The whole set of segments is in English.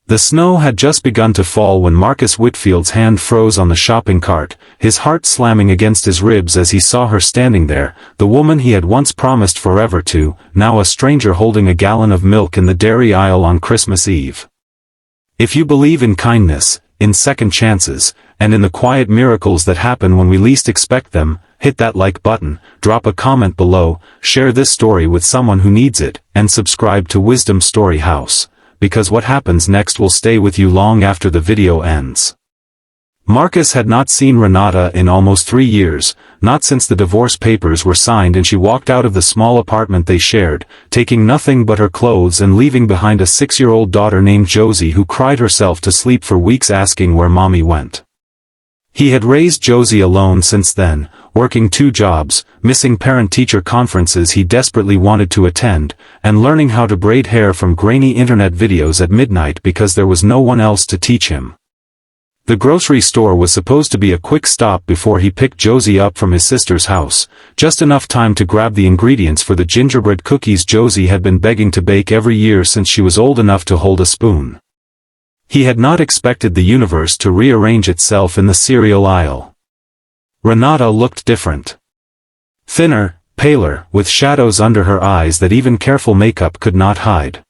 The snow had just begun to fall when Marcus Whitfield's hand froze on the shopping cart, his heart slamming against his ribs as he saw her standing there, the woman he had once promised forever to, now a stranger holding a gallon of milk in the dairy aisle on Christmas Eve. If you believe in kindness, in second chances, and in the quiet miracles that happen when we least expect them, hit that like button, drop a comment below, share this story with someone who needs it, and subscribe to Wisdom Story House, because what happens next will stay with you long after the video ends. Marcus had not seen Renata in almost 3 years, not since the divorce papers were signed and she walked out of the small apartment they shared, taking nothing but her clothes and leaving behind a 6-year-old daughter named Josie who cried herself to sleep for weeks asking where mommy went. He had raised Josie alone since then, working 2 jobs, missing parent-teacher conferences he desperately wanted to attend, and learning how to braid hair from grainy internet videos at midnight because there was no one else to teach him. The grocery store was supposed to be a quick stop before he picked Josie up from his sister's house, just enough time to grab the ingredients for the gingerbread cookies Josie had been begging to bake every year since she was old enough to hold a spoon. He had not expected the universe to rearrange itself in the cereal aisle. Renata looked different. Thinner, paler, with shadows under her eyes that even careful makeup could not hide.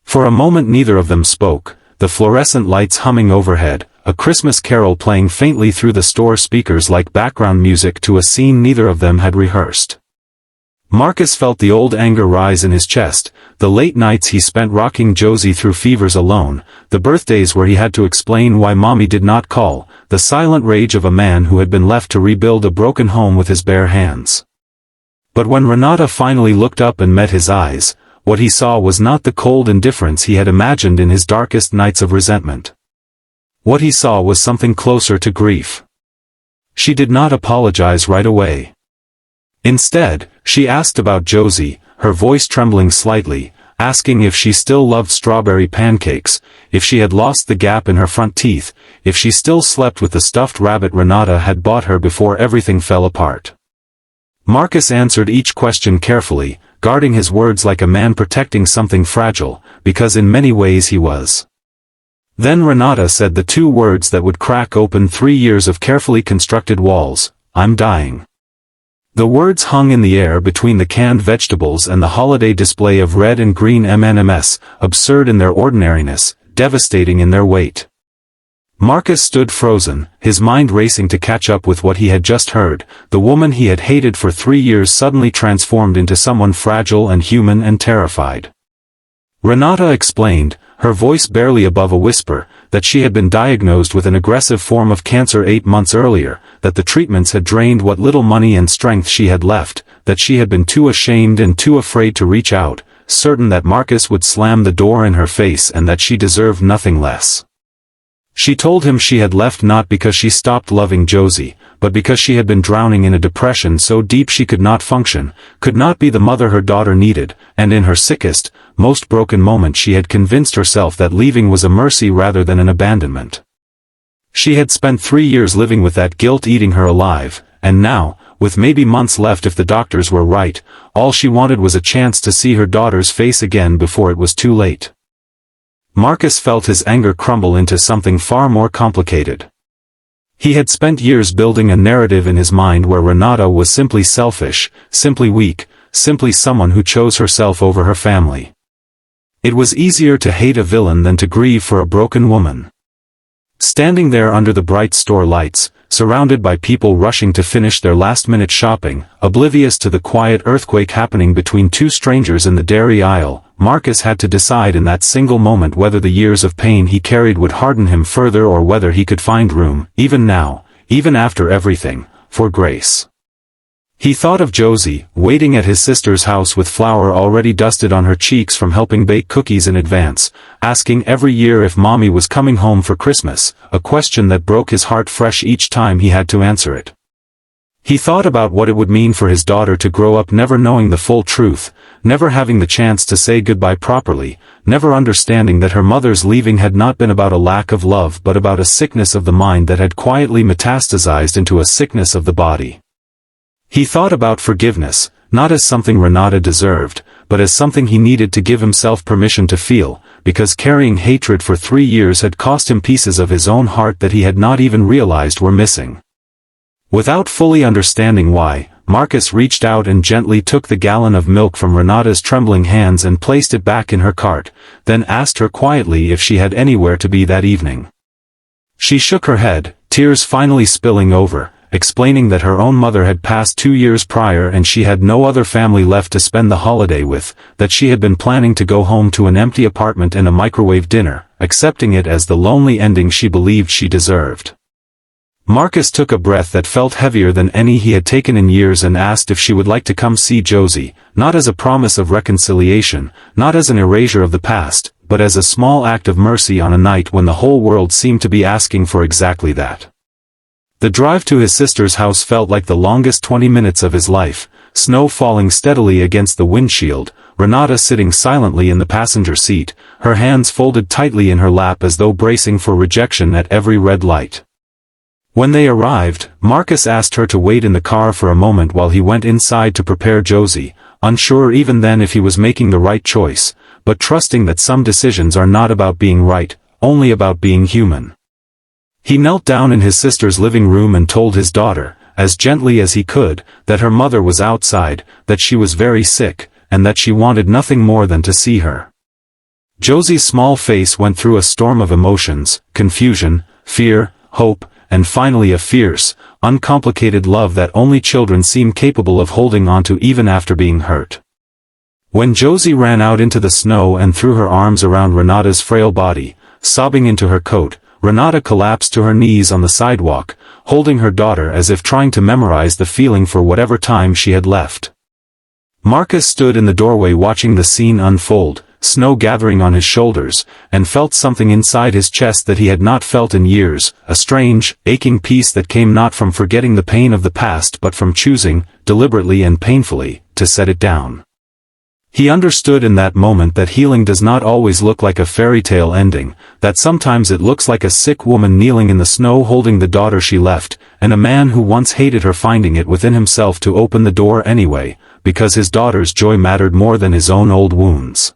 For a moment neither of them spoke, the fluorescent lights humming overhead, a Christmas carol playing faintly through the store speakers like background music to a scene neither of them had rehearsed. Marcus felt the old anger rise in his chest, the late nights he spent rocking Josie through fevers alone, the birthdays where he had to explain why mommy did not call, the silent rage of a man who had been left to rebuild a broken home with his bare hands. But when Renata finally looked up and met his eyes, what he saw was not the cold indifference he had imagined in his darkest nights of resentment. What he saw was something closer to grief. She did not apologize right away. Instead, she asked about Josie, her voice trembling slightly, asking if she still loved strawberry pancakes, if she had lost the gap in her front teeth, if she still slept with the stuffed rabbit Renata had bought her before everything fell apart. Marcus answered each question carefully, guarding his words like a man protecting something fragile, because in many ways he was. Then Renata said the 2 words that would crack open 3 years of carefully constructed walls, "I'm dying." The words hung in the air between the canned vegetables and the holiday display of red and green M&Ms, absurd in their ordinariness, devastating in their weight. Marcus stood frozen, his mind racing to catch up with what he had just heard. The woman he had hated for 3 years suddenly transformed into someone fragile and human and terrified. Renata explained, her voice barely above a whisper, that she had been diagnosed with an aggressive form of cancer 8 months earlier, that the treatments had drained what little money and strength she had left, that she had been too ashamed and too afraid to reach out, certain that Marcus would slam the door in her face and that she deserved nothing less. She told him she had left not because she stopped loving Josie, but because she had been drowning in a depression so deep she could not function, could not be the mother her daughter needed, and in her sickest, most broken moment she had convinced herself that leaving was a mercy rather than an abandonment. She had spent 3 years living with that guilt eating her alive, and now, with maybe months left if the doctors were right, all she wanted was a chance to see her daughter's face again before it was too late. Marcus felt his anger crumble into something far more complicated. He had spent years building a narrative in his mind where Renata was simply selfish, simply weak, simply someone who chose herself over her family. It was easier to hate a villain than to grieve for a broken woman. Standing there under the bright store lights, surrounded by people rushing to finish their last-minute shopping, oblivious to the quiet earthquake happening between 2 strangers in the dairy aisle, Marcus had to decide in that single moment whether the years of pain he carried would harden him further or whether he could find room, even now, even after everything, for grace. He thought of Josie, waiting at his sister's house with flour already dusted on her cheeks from helping bake cookies in advance, asking every year if mommy was coming home for Christmas, a question that broke his heart fresh each time he had to answer it. He thought about what it would mean for his daughter to grow up never knowing the full truth, never having the chance to say goodbye properly, never understanding that her mother's leaving had not been about a lack of love but about a sickness of the mind that had quietly metastasized into a sickness of the body. He thought about forgiveness, not as something Renata deserved, but as something he needed to give himself permission to feel, because carrying hatred for 3 years had cost him pieces of his own heart that he had not even realized were missing. Without fully understanding why, Marcus reached out and gently took the gallon of milk from Renata's trembling hands and placed it back in her cart, then asked her quietly if she had anywhere to be that evening. She shook her head, tears finally spilling over, explaining that her own mother had passed 2 years prior and she had no other family left to spend the holiday with, that she had been planning to go home to an empty apartment and a microwave dinner, accepting it as the lonely ending she believed she deserved. Marcus took a breath that felt heavier than any he had taken in years and asked if she would like to come see Josie, not as a promise of reconciliation, not as an erasure of the past, but as a small act of mercy on a night when the whole world seemed to be asking for exactly that. The drive to his sister's house felt like the longest 20 minutes of his life, snow falling steadily against the windshield, Renata sitting silently in the passenger seat, her hands folded tightly in her lap as though bracing for rejection at every red light. When they arrived, Marcus asked her to wait in the car for a moment while he went inside to prepare Josie, unsure even then if he was making the right choice, but trusting that some decisions are not about being right, only about being human. He knelt down in his sister's living room and told his daughter, as gently as he could, that her mother was outside, that she was very sick, and that she wanted nothing more than to see her. Josie's small face went through a storm of emotions, confusion, fear, hope, and finally a fierce, uncomplicated love that only children seem capable of holding onto even after being hurt. When Josie ran out into the snow and threw her arms around Renata's frail body, sobbing into her coat, Renata collapsed to her knees on the sidewalk, holding her daughter as if trying to memorize the feeling for whatever time she had left. Marcus stood in the doorway watching the scene unfold, snow gathering on his shoulders, and felt something inside his chest that he had not felt in years, a strange, aching peace that came not from forgetting the pain of the past but from choosing, deliberately and painfully, to set it down. He understood in that moment that healing does not always look like a fairy tale ending, that sometimes it looks like a sick woman kneeling in the snow holding the daughter she left, and a man who once hated her finding it within himself to open the door anyway, because his daughter's joy mattered more than his own old wounds.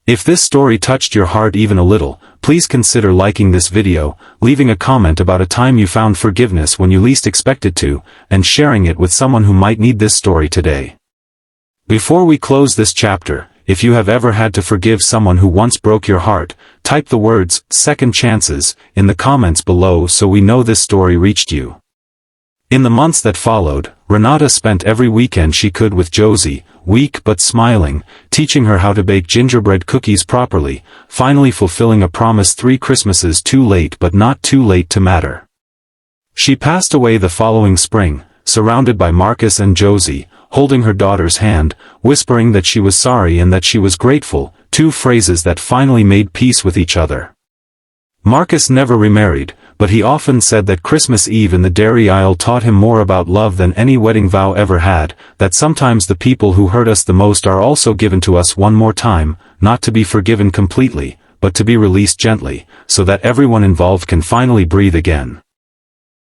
If this story touched your heart even a little, please consider liking this video, leaving a comment about a time you found forgiveness when you least expected to, and sharing it with someone who might need this story today. Before we close this chapter, if you have ever had to forgive someone who once broke your heart, type the words, "second chances," in the comments below so we know this story reached you. In the months that followed, Renata spent every weekend she could with Josie, weak but smiling, teaching her how to bake gingerbread cookies properly, finally fulfilling a promise 3 Christmases too late but not too late to matter. She passed away the following spring, surrounded by Marcus and Josie, holding her daughter's hand, whispering that she was sorry and that she was grateful, 2 phrases that finally made peace with each other. Marcus never remarried, but he often said that Christmas Eve in the dairy aisle taught him more about love than any wedding vow ever had, that sometimes the people who hurt us the most are also given to us one more time, not to be forgiven completely, but to be released gently, so that everyone involved can finally breathe again.